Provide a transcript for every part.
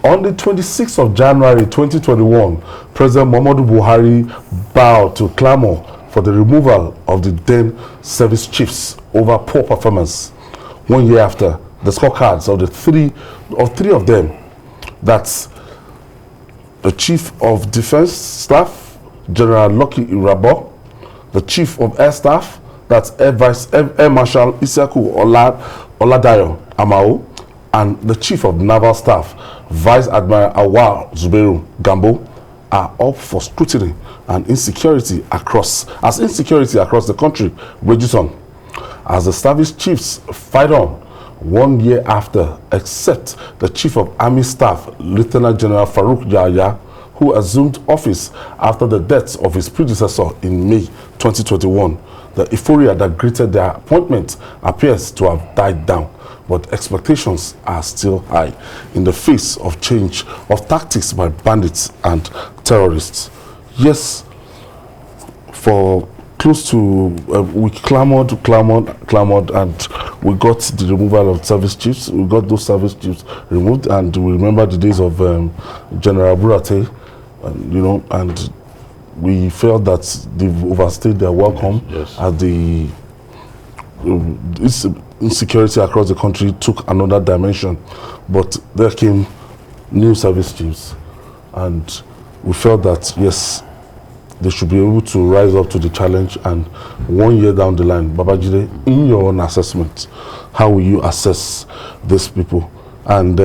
On the 26th of January 2021, President Muhammadu Buhari vowed to clamor for the removal of the then service chiefs over poor performance. 1 year after, the scorecards of three of them, that's the Chief of Defense Staff, General Lucky Irabo, the Chief of Air Staff, that's Air Marshal Isiaku Oladayo Amao, and the Chief of Naval Staff, Vice Admiral Awal Zubeiru Gambo, are up for scrutiny and insecurity across the country rages on as the service chiefs fight on 1 year after, except the Chief of Army Staff, Lieutenant General Farouk Yahya, who assumed office after the death of his predecessor in May 2021. The euphoria that greeted their appointment appears to have died down, but expectations are still high in the face of change of tactics by bandits and terrorists. Yes, for close to we clamored, and we got the removal of service chiefs. We got those service chiefs removed, and we remember the days of General Burate, and we felt that they've overstayed their welcome. Yes. As the insecurity across the country took another dimension, but there came new service chiefs, and we felt that yes, they should be able to rise up to the challenge. And 1 year down the line, Babajide, in your own assessment, how will you assess these people? And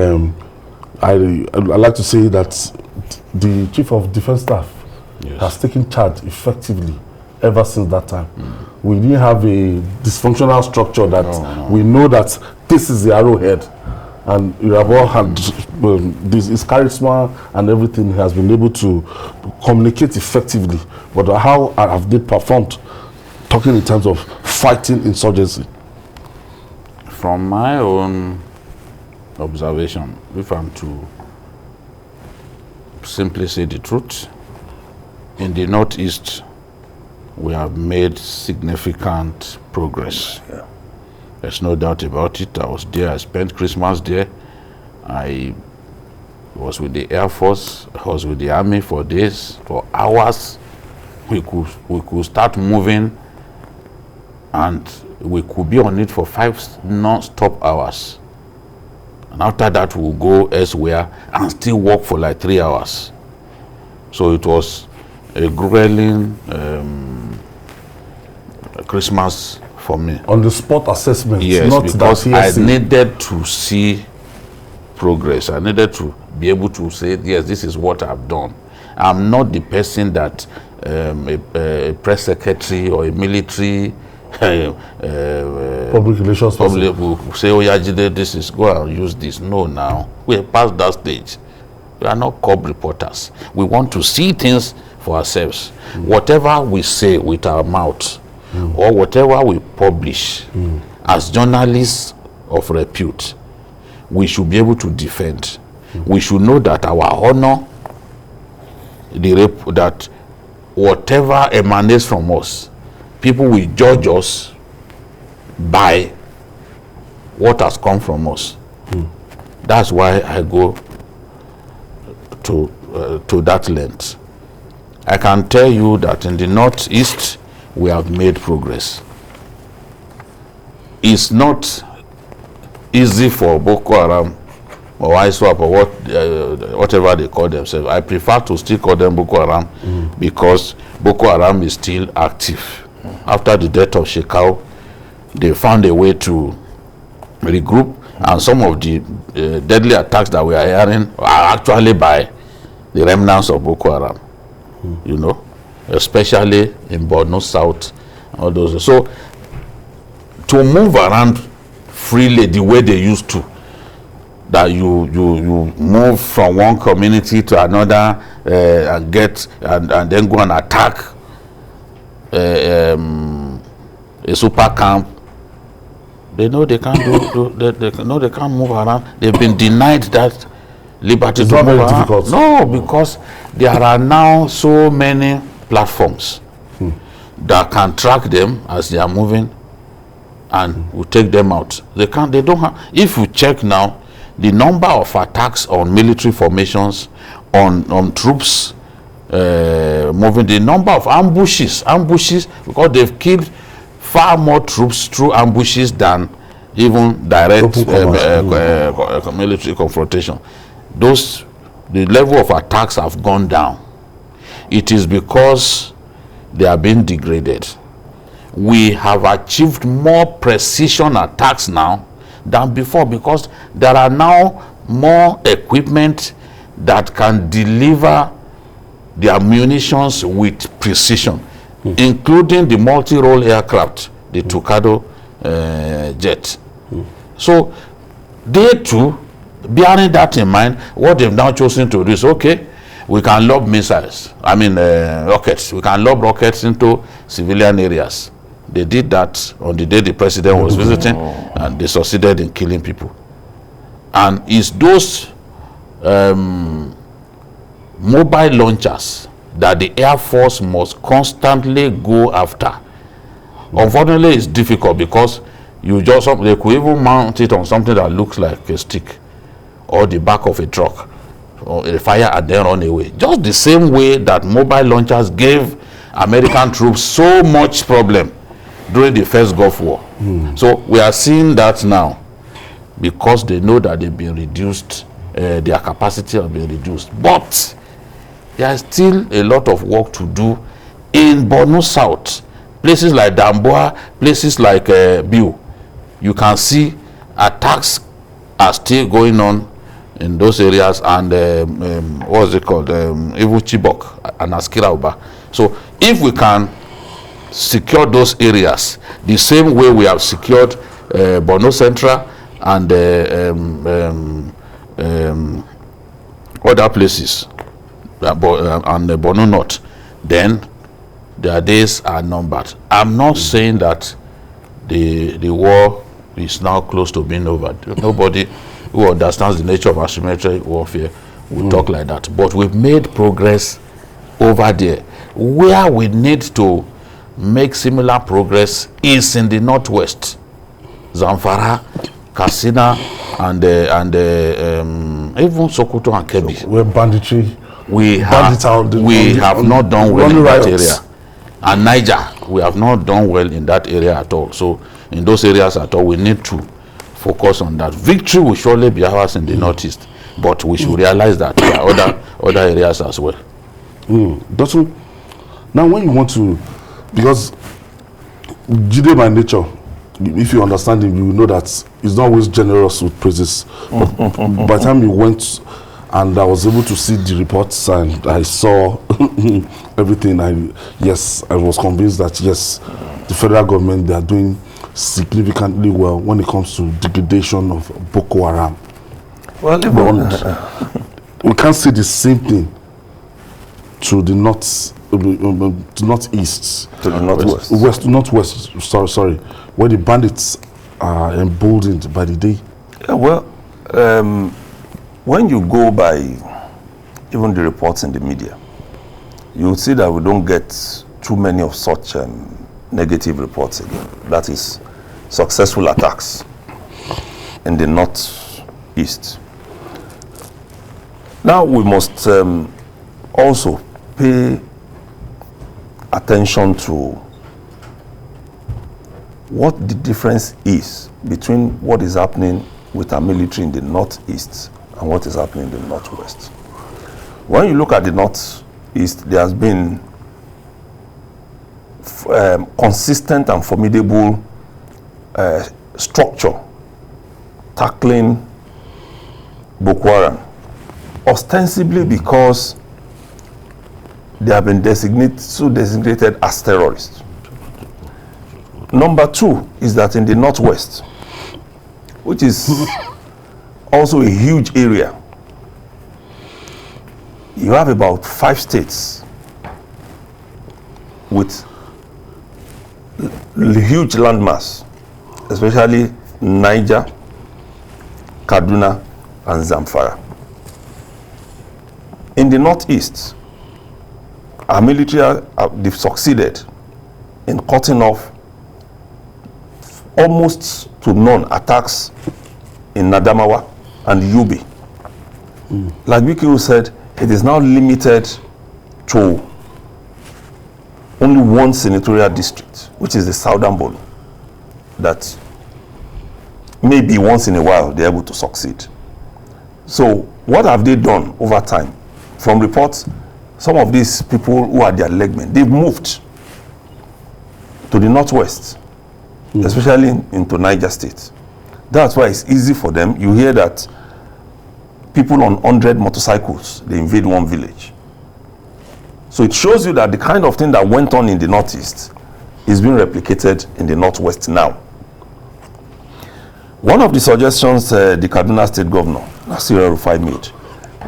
I'd like to say that the Chief of Defense Staff has taken charge effectively ever since that time. We didn't have a dysfunctional structure that we know that this is the arrowhead, and Irabo had his charisma and everything, has been able to communicate effectively. But how have they performed, talking in terms of fighting insurgency? From my own observation, if I'm to simply say the truth, in the Northeast, we have made significant progress. Yeah. There's no doubt about it. I was there. I spent Christmas there. I was with the Air Force. I was with the Army for days, for hours. We could start moving, and we could be on it for 5 non-stop hours. And after that, we'll go elsewhere and still work for like 3 hours. So it was a grueling Christmas for me. On the spot assessment, yes, not because that I needed to see progress. I needed to be able to say, yes, this is what I've done. I'm not the person that a press secretary or a military public relations public will say, oh yeah, Jide, this is, go and use this. No, now we're past that stage. We are not cop reporters. We want to see things for ourselves. Whatever we say with our mouth, or whatever we publish as journalists of repute, we should be able to defend. We should know that our honor, that whatever emanates from us, people will judge us by what has come from us. That's why I go to that length. I can tell you that in the Northeast, we have made progress. It's not easy for Boko Haram or ISWAP or whatever they call themselves. I prefer to still call them Boko Haram because Boko Haram is still active. After the death of Shekau, they found a way to regroup, and some of the deadly attacks that we are hearing are actually by the remnants of Boko Haram, you know, especially in Borno South, all those. So to move around freely the way they used to, that you move from one community to another and then go and attack a super camp. They know they can't they can't move around. They've been denied that liberty to move around. Difficult. No, because there are now so many platforms that can track them as they are moving and will take them out. They don't have. If you check now, the number of attacks on military formations, on troops moving, the number of ambushes, because they've killed far more troops through ambushes than even direct military confrontation. The level of attacks have gone down. It is because they are being degraded. We have achieved more precision attacks now than before, because there are now more equipment that can deliver their munitions with precision, including the multi-role aircraft, the Tucano jet. So they too, bearing that in mind, what they've now chosen to do is, okay, we can lob missiles, rockets. We can lob rockets into civilian areas. They did that on the day the president was visiting, and they succeeded in killing people. And it's those mobile launchers that the Air Force must constantly go after. Unfortunately, it's difficult because they could even mount it on something that looks like a stick or the back of a truck or a fire and then run away. Just the same way that mobile launchers gave American troops so much problem during the first Gulf War. So we are seeing that now because they know that they've been reduced, their capacity has been reduced. But there is still a lot of work to do in Borno South, places like Damboa, places like Biu. You can see attacks are still going on in those areas, and what's it called, even Chibok and Askira Uba. So if we can secure those areas the same way we have secured Borno Central and other places, and Borno North, then their days are numbered. I'm not saying that the war is now close to being over. Nobody who understands the nature of asymmetric warfare will talk like that. But we've made progress over there. Where we need to make similar progress is in the northwest, Zamfara, Katsina, and even Sokoto and Kebbi. So where banditry, we have not done well in that area. And Niger, we have not done well in that area at all. So in those areas at all, we need to focus on that. Victory will surely be ours in the northeast, but we should realize that there are other areas as well. Doctor, now when you want to, because Jide by nature, if you understand him, you know that he's not always generous with praises. But by the time you went and I was able to see the reports and I saw everything, I was convinced that yes, the federal government, they are doing significantly well when it comes to degradation of Boko Haram. Well, we can't say the same thing to the northeast, to the northwest, sorry, where the bandits are emboldened by the day. Yeah, well, when you go by even the reports in the media, you'll see that we don't get too many of such negative reports again. That is successful attacks in the northeast. Now we must also pay attention to what the difference is between what is happening with our military in the northeast and what is happening in the northwest. When you look at the northeast, there has been consistent and formidable structure tackling Boko Haram, ostensibly because they have been designated as terrorists. Number two is that in the northwest, which is also a huge area, you have about 5 states with huge landmass, especially Niger, Kaduna, and Zamfara. In the northeast, our military they've succeeded in cutting off almost to none attacks in Adamawa and Yobe. Like Wiki said, it is now limited to only one senatorial district, which is the Southern Borno, that maybe once in a while they're able to succeed. So what have they done over time? From reports, some of these people who are their legmen, they've moved to the northwest, especially into Niger State. That's why it's easy for them. You hear that people on 100 motorcycles, they invade one village. So it shows you that the kind of thing that went on in the northeast is being replicated in the northwest now. One of the suggestions the Kaduna State Governor, Nasir El-Rufai, made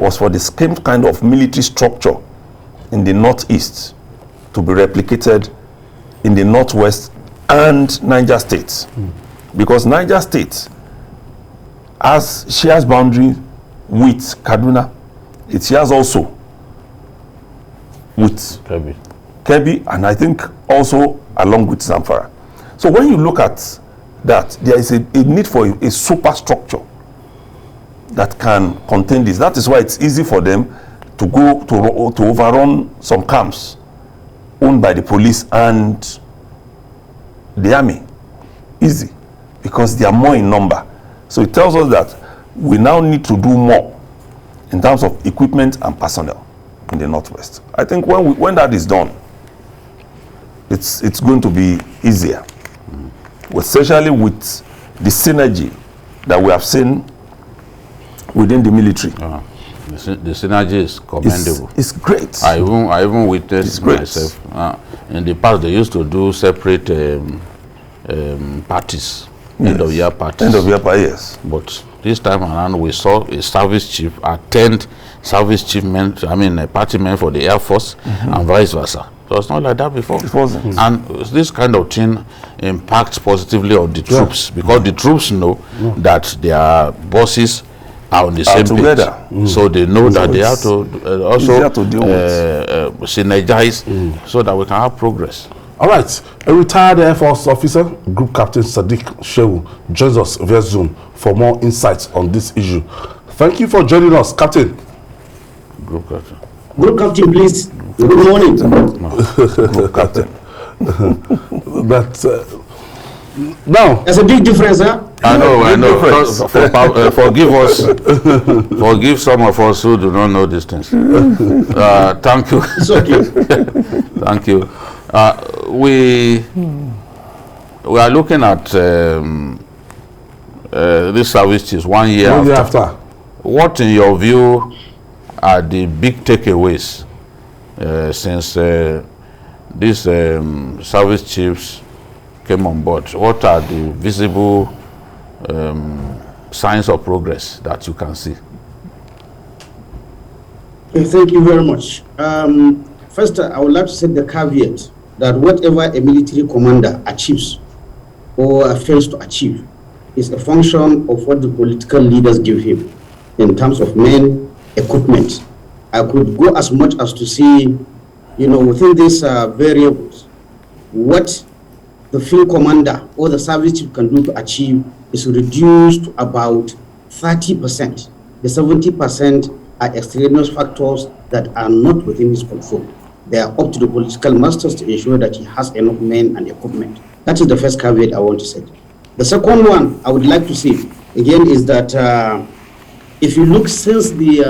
was for the same kind of military structure in the northeast to be replicated in the northwest and Niger State. Because Niger State shares boundary with Kaduna. It shares also with Kebbi, and I think also along with Zamfara. So when you look at that, there is a need for a superstructure that can contain this. That is why it's easy for them to go to overrun some camps owned by the police and the army. Easy, because they are more in number. So it tells us that we now need to do more in terms of equipment and personnel in the northwest. I think when that is done, it's going to be easier, especially with the synergy that we have seen within the military. The synergy is commendable. It's great. I even witnessed myself. In the past, they used to do separate parties, end of year parties. End of year parties, yes. But this time around, we saw a service chief attend service chief men, a party men for the Air Force, and vice versa. It was not like that before. It wasn't. And this kind of thing impacts positively on the troops, because the troops know that their bosses are on the same together. page. So they know that they have to also synergize so that we can have progress. All right, a retired Air Force officer, Group Captain Sadiq Shehu, joins us via Zoom for more insights on this issue. Thank you for joining us, Captain. Group Captain. Group Captain, please. Good morning. Group Captain. Now, there's a big difference, huh? I know. Forgive us. Forgive some of us who do not know these things. Thank you. It's okay. Thank you. We are looking at this service chiefs 1 year after. What, in your view, are the big takeaways since these service chiefs came on board? What are the visible signs of progress that you can see? Okay, thank you very much. First, I would like to set the caveat that whatever a military commander achieves or fails to achieve is a function of what the political leaders give him in terms of men, equipment. I could go as much as to say, within these variables, what the field commander or the service chief can do to achieve is reduced to about 30%. The 70% are extraneous factors that are not within his control. They are up to the political masters to ensure that he has enough men and equipment. That is the first caveat I want to say. The second one I would like to say, again, is that if you look since the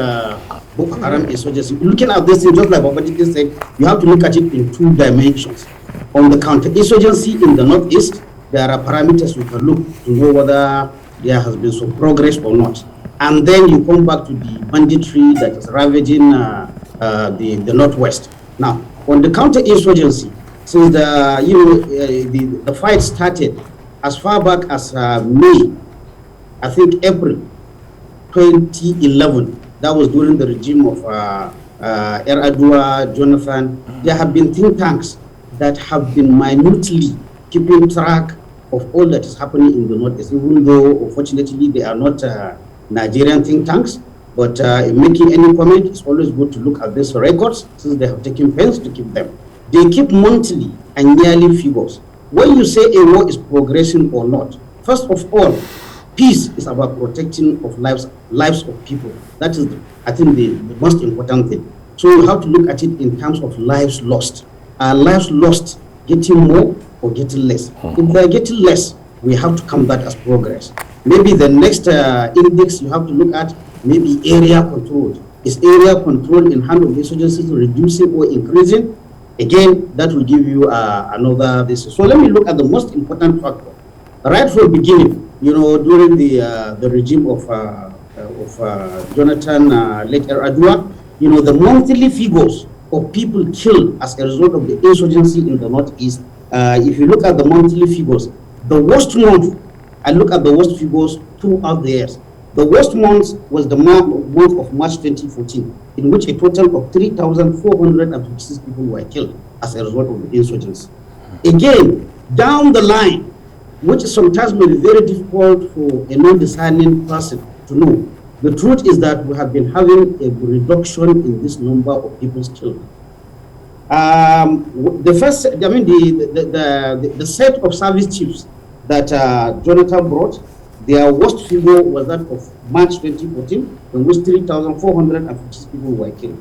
Boko Haram insurgency, looking at this thing, just like Babajide said, you have to look at it in two dimensions. On the counter-insurgency in the northeast, there are parameters we can look to know whether there has been some progress or not. And then you come back to the banditry that is ravaging the northwest. Now, on the counter-insurgency, since the fight started as far back as May, I think April 2011, that was during the regime of Yar'Adua, Jonathan. There have been think tanks that have been minutely keeping track of all that is happening in the northeast, even though unfortunately they are not Nigerian think tanks. But in making any comment, it's always good to look at these records since they have taken pains to keep them. They keep monthly and yearly figures. When you say a war is progressing or not, first of all, Peace is about protecting of lives of people. That is, I think, the most important thing. So you have to look at it in terms of lives lost. Are lives lost getting more or getting less? If they are getting less, we have to count that as progress. Maybe the next index you have to look at, maybe area control. Is area control in hand of insurgencies reducing or increasing? Again, that will give you another this. So let me look at the most important factor. Right from the beginning, during the regime of Jonathan late Adua, the monthly figures of people killed as a result of the insurgency in the Northeast. If you look at the monthly figures, the worst month, I look at the worst figures throughout the years. The worst month was the month of March 2014, in which a total of 3,456 people were killed as a result of the insurgency. Again, down the line, which sometimes may be very difficult for a non-discerning person to know, the truth is that we have been having a reduction in this number of people killed. The set of service chiefs that Jonathan brought, their worst figure was that of March 2014, in which 3,450 people were killed.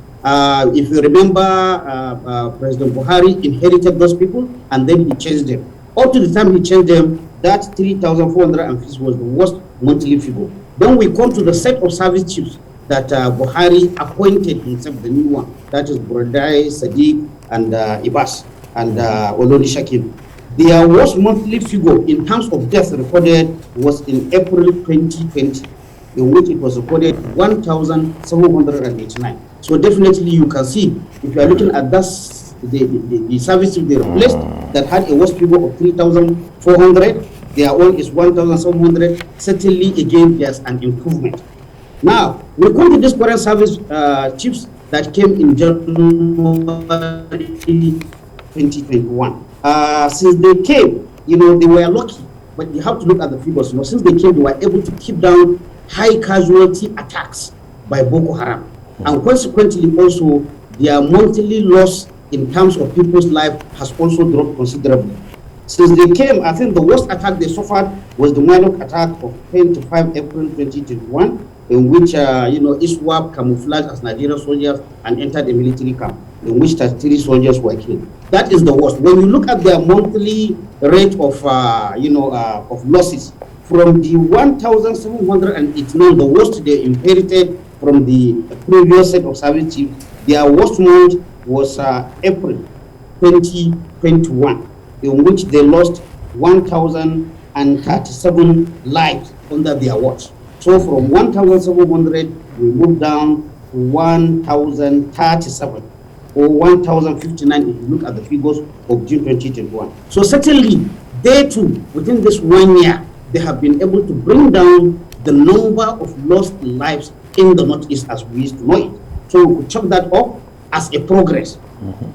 If you remember, President Buhari inherited those people and then he changed them. Up to the time he changed them, that 3,450 was the worst monthly figure. Then we come to the set of service chiefs that Buhari appointed himself, the new one. That is Buradai, Sadiq, and Ibas, and Olori Shakil. Their worst monthly figure in terms of deaths recorded was in April 2020, in which it was recorded 1,789. So definitely you can see, if you are looking at that, the services they replaced that had a worst figure of 3,400, their own is 1,700. Certainly, again, there's an improvement. Now, we come to this current service chiefs that came in January 2021. Since they came, they were lucky, but you have to look at the figures. Since they came, they were able to keep down high casualty attacks by Boko Haram. And consequently, also, their monthly loss in terms of people's life has also dropped considerably. Since they came, I think the worst attack they suffered was the minor attack of 10 to 5 April 2021, in which, ISWAP camouflaged as Nigerian soldiers and entered a military camp, in which 33 soldiers were killed. That is the worst. When you look at their monthly rate of, of losses, from the 1,789, the worst they inherited from the previous set of service chiefs, their worst month was April 2021, in which they lost 1,037 lives under their watch. So from 1,700, we moved down to 1,037 or 1,059 if you look at the figures of June 2021. So certainly, they too, within this 1 year, they have been able to bring down the number of lost lives in the Northeast as we used to know it. So we could chalk that up as a progress.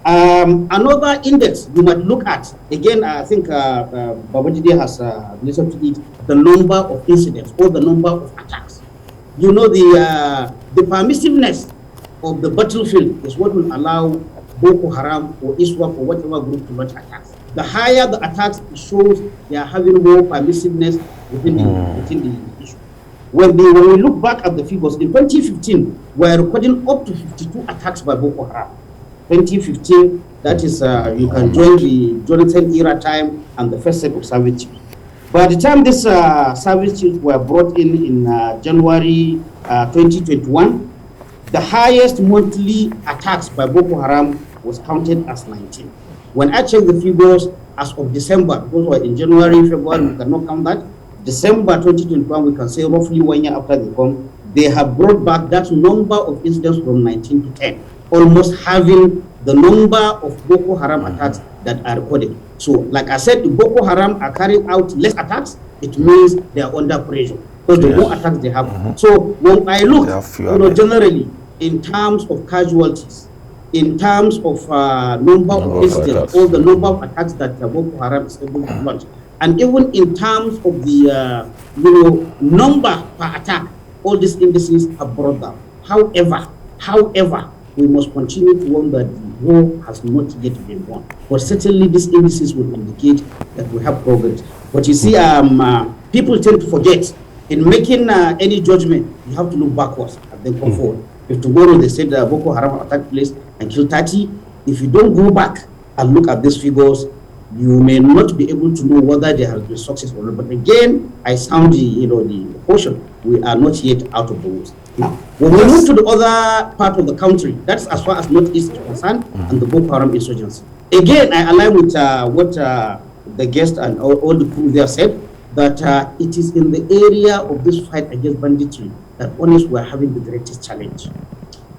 Another index you might look at, again, I think Babajide has listened to it, the number of incidents or the number of attacks. The permissiveness of the battlefield is what will allow Boko Haram or ISWAP or whatever group to launch attacks. The higher the attacks, it shows they are having more permissiveness within the issue. When we look back at the figures, in 2015, we are recording up to 52 attacks by Boko Haram. 2015, that is, you can join the Jonathan era time and the first set of service chiefs. By the time these service chiefs were brought in January 2021, the highest monthly attacks by Boko Haram was counted as 19. When I checked the figures as of December, because we're in January, February, we cannot count that. December 2021, we can say roughly 1 year after they come, they have brought back that number of incidents from 19 to 10, almost having the number of Boko Haram attacks that are recorded. So, like I said, if Boko Haram are carrying out less attacks, it means they are under pressure because the more attacks they have. So, when I look, generally, in terms of casualties, in terms of number of incidents, or the number of attacks that Boko Haram is able to launch, and even in terms of the number per attack, all these indices have brought down. However, we must continue to warn that the war has not yet been won. But certainly these indices will indicate that we have progress. But you see, people tend to forget in making any judgment, you have to look backwards and then come forward. If tomorrow they said Boko Haram attacked place and killed 30, if you don't go back and look at these figures, you may not be able to know whether they have been successful or not. But again, I sound the caution. We are not yet out of the woods. Now, when we move to the other part of the country, that's as far as Northeast is concerned, and the Boko Haram insurgency. Again, I align with what the guest and all the crew there said, that it is in the area of this fight against banditry that honest we are having the greatest challenge.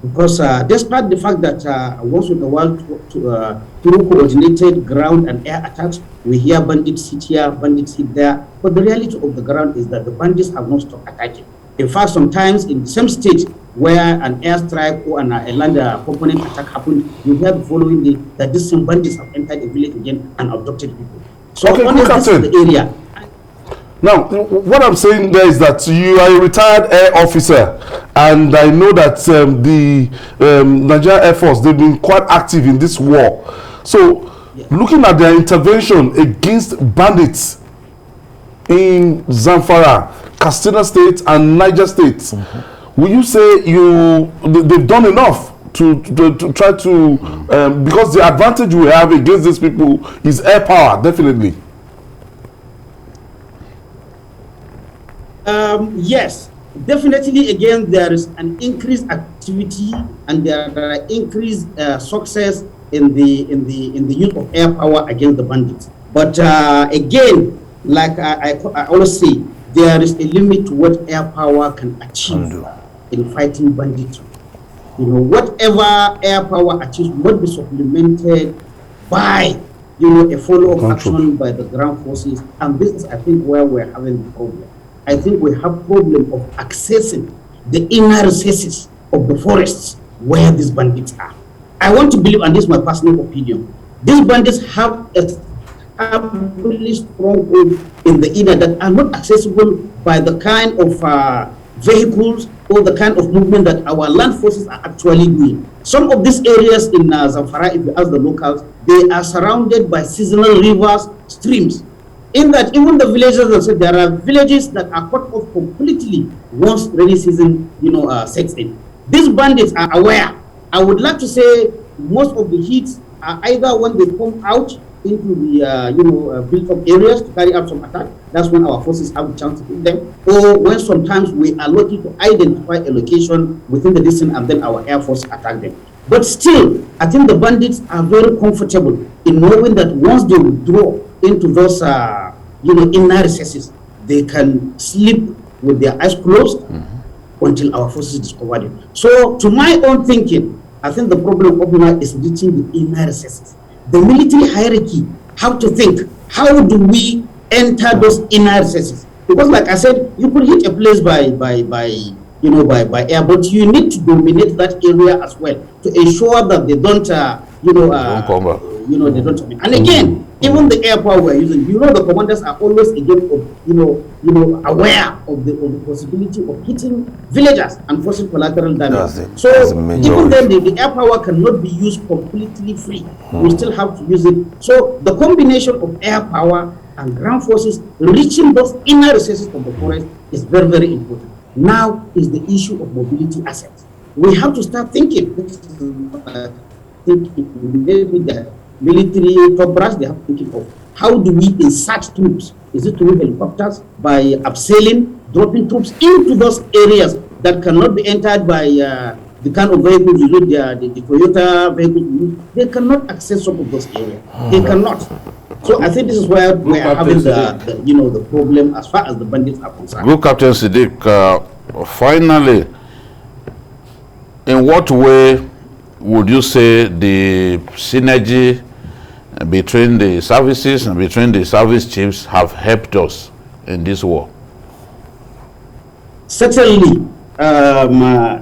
Because despite the fact that once in a while through coordinated ground and air attacks, we hear bandits hit here, bandits hit there, but the reality of the ground is that the bandits have not stopped attacking. In fact, sometimes in the same state where an airstrike or a land component attack happened, you hear the following day that these same bandits have entered the village again and abducted people. So Okay, honestly, this is the area. Now, what I'm saying there is that you are a retired air officer, and I know that the Nigerian Air Force, they've been quite active in this war. So, looking at their intervention against bandits in Zamfara, Katsina State, and Niger State, will you say they've done enough to try to, because the advantage we have against these people is air power, definitely? Yes, definitely. Again, there is an increased activity and there are increased success in the use of air power against the bandits. But again, like I always say, there is a limit to what air power can achieve in fighting banditry. Whatever air power achieves must be supplemented by a follow-up action by the ground forces, and this is, I think, where we're having the problem. I think we have problem of accessing the inner recesses of the forests where these bandits are. I want to believe, and this is my personal opinion, these bandits have established strongholds in the inner that are not accessible by the kind of vehicles or the kind of movement that our land forces are actually doing. Some of these areas in Zamfara, if you ask the locals, they are surrounded by seasonal rivers, streams. In that, even the villages, there are villages that are cut off completely once rainy season, sets in. These bandits are aware. I would like to say most of the hits are either when they come out into the built-up areas to carry out some attack. That's when our forces have a chance to hit them, or when sometimes we are lucky to identify a location within the distance and then our air force attack them. But still, I think the bandits are very comfortable in knowing that once they withdraw into those inner recesses, they can sleep with their eyes closed until our forces discover them. So, to my own thinking, I think the problem of now is reaching the inner recesses. The military hierarchy, how to think, how do we enter those inner recesses? Because, like I said, you could hit a place by air, but you need to dominate that area as well to ensure that they don't come back. They don't. And again, even the air power we're using, the commanders are always again, aware of the possibility of hitting villagers and causing collateral damage. So even then, the air power cannot be used completely free. We still have to use it. So the combination of air power and ground forces reaching those inner recesses of the forest is very, very important. Now is the issue of mobility assets. We have to start thinking. Maybe the military top brass, they have to think of how do we insert troops? Is it through helicopters, by upselling, dropping troops into those areas that cannot be entered by the kind of vehicles you use, the Toyota vehicles? They cannot access some of those areas. They cannot. So I think this is where we are having the problem as far as the bandits are concerned. Good, Captain Siddiq. Finally, in what way would you say the synergy between the services and between the service chiefs have helped us in this war? Certainly, the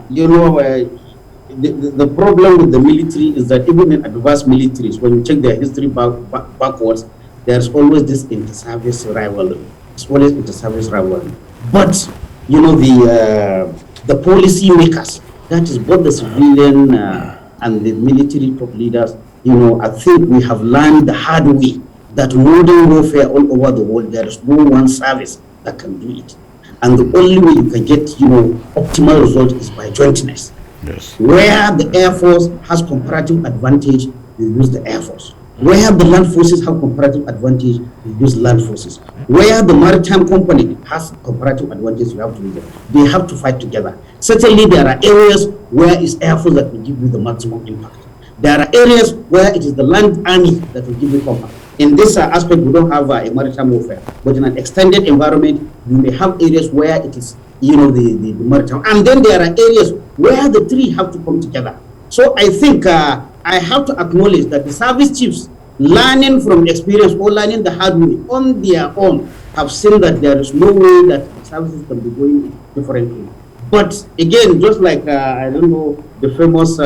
problem with the military is that even in advanced militaries, when you check their history backwards, there's always this inter-service rivalry. It's always inter-service rivalry. But the policy makers, that is both the civilian and the military top leaders, I think we have learned the hard way that modern warfare all over the world, there is no one service that can do it. And the only way you can get, optimal result is by jointness. Yes. Where the Air Force has comparative advantage, you use the Air Force. Where the land forces have comparative advantage, you use land forces. Where the maritime company has comparative advantage, you have to use it. They have to fight together. Certainly, there are areas where it's Air Force that will give you the maximum impact. There are areas where it is the land army that will give you comfort. In this aspect, we don't have a maritime warfare, but in an extended environment, you may have areas where it is, the maritime. And then there are areas where the three have to come together. So I think I have to acknowledge that the service chiefs, learning from experience or learning the hard way on their own, have seen that there is no way that services can be going differently. But again, just like, the famous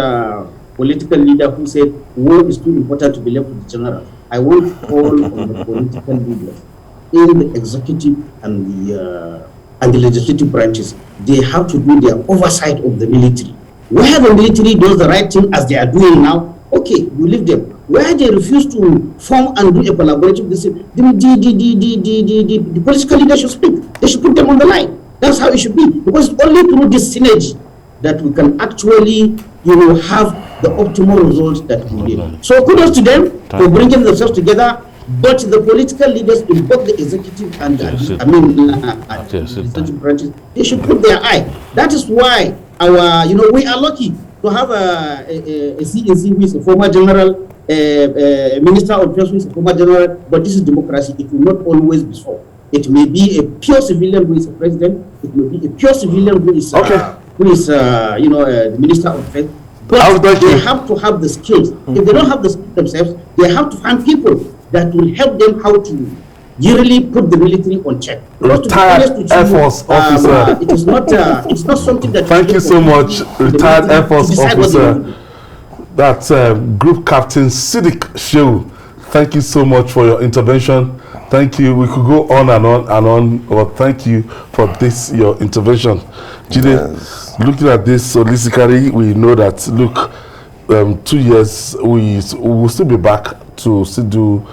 political leader who said, war is too important to be left with the general. I want to call on the political leaders in the executive and the legislative branches. They have to do their oversight of the military. Where the military does the right thing as they are doing now, okay, you leave them. Where they refuse to form and do a collaborative decision, the political leaders should speak. They should put them on the line. That's how it should be. Because it's only through this synergy that we can actually, have the optimal results that we need. So kudos to them for bringing themselves together. But the political leaders in both the executive and the legislative branches, they should put their eye. That is why we are lucky to have a CNC who is a former general, Minister of Defense who is a former general, but this is democracy. It will not always be so. It may be a pure civilian who is a president. It may be a pure civilian who is, the Minister of Defense. But they have to have the skills. If they don't have the skills themselves, they have to find people that will help them how to really put the military on check. Retired Air Force officer. It's not something that. Thank you so much, retired Air Force officer. That's Group Captain Siddiq Shehu. Thank you so much for your intervention. Thank you. We could go on and on and on, but thank you for this, your intervention. Jide, looking at this holistically, we know that, 2 years, we will still be back to still do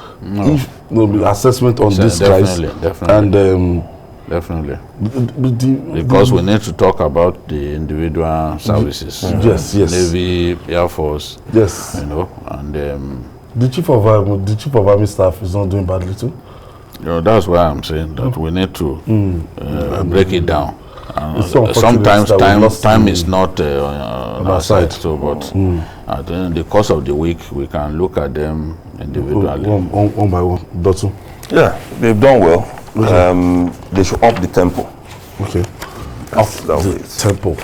assessment on this guys. Definitely. Definitely. Because we need to talk about the individual services. Yes. Navy, Air Force. Yes. And the chief of army staff is not doing badly too. That's why I'm saying that we need to break it down. Sometimes time is not on our side. So, but in the course of the week, we can look at them individually. One by one. Dotun. Yeah, they've done well. They should up the tempo. Okay. That's the tempo.